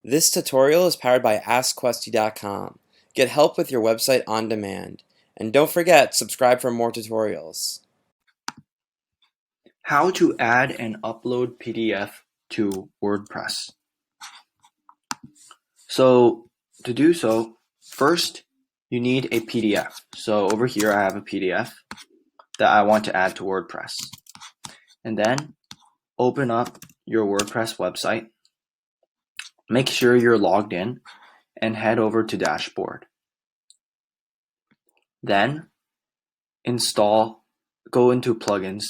This tutorial is powered by AskQuesty.com. Get help with your website on demand. And don't forget, subscribe for more tutorials. How to add and upload PDF to WordPress. So to do so, first you need a PDF. So over here I have a PDF that I want to add to WordPress. And then open up your WordPress website. Make sure you're logged in and head over to Dashboard. Then go into Plugins.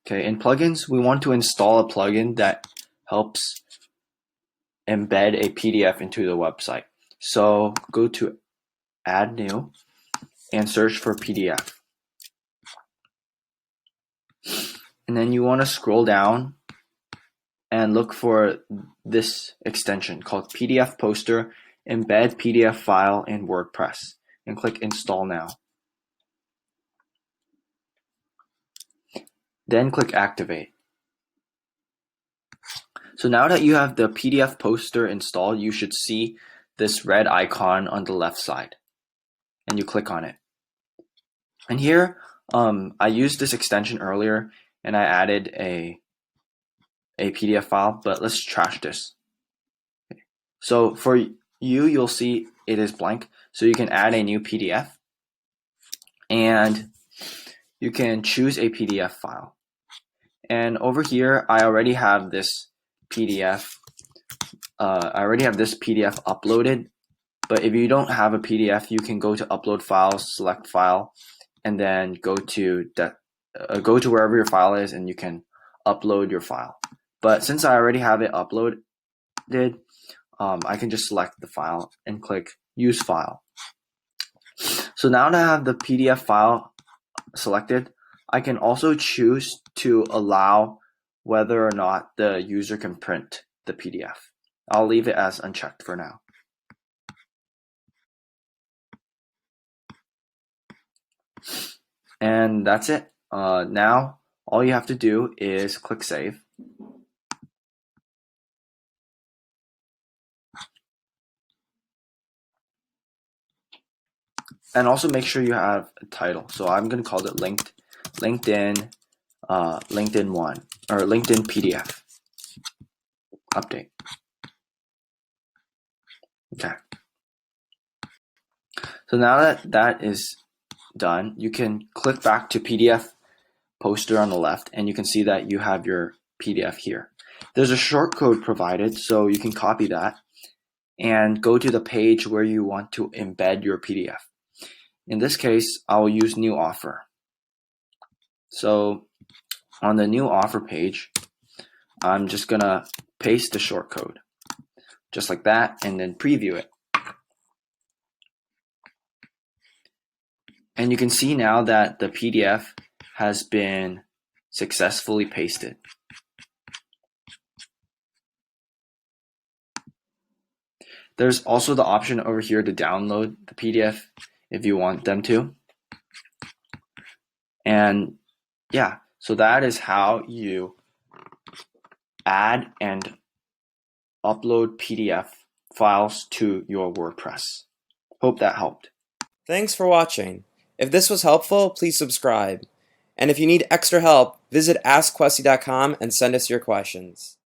Okay, in Plugins, we want to install a plugin that helps embed a PDF into the website. So go to Add New and search for PDF. And then you want to scroll down and look for this extension called PDF Poster Embed PDF File in WordPress and click Install Now. Then click Activate. So now that you have the PDF Poster installed, you should see this red icon on the left side, and you click on it. And here, I used this extension earlier, and I added a PDF file, but let's trash this. Okay. So for you'll see it is blank, so you can add a new PDF, and you can choose a PDF file. And over here, I already have this PDF. Uploaded, but if you don't have a PDF, you can go to Upload Files, select File, and then go to wherever your file is, and you can upload your file. But since I already have it uploaded, I can just select the file and click Use File. So now that I have the PDF file selected, I can also choose to allow whether or not the user can print the PDF. I'll leave it as unchecked for now. And that's it. Now all you have to do is click Save. And also make sure you have a title. So I'm going to call it LinkedIn 1 or LinkedIn PDF update. Okay. So now that that is done, you can click back to PDF Poster on the left, and you can see that you have your PDF here. There's a shortcode provided, so you can copy that and go to the page where you want to embed your PDF. In this case, I will use New Offer. So on the New Offer page, I'm just gonna paste the shortcode, just like that, and then preview it. And you can see now that the PDF has been successfully pasted. There's also the option over here to download the PDF if you want them to. And yeah, so that is how you add and upload PDF files to your WordPress. Hope that helped. Thanks for watching. If this was helpful, please subscribe. And if you need extra help, visit AskQuesty.com and send us your questions.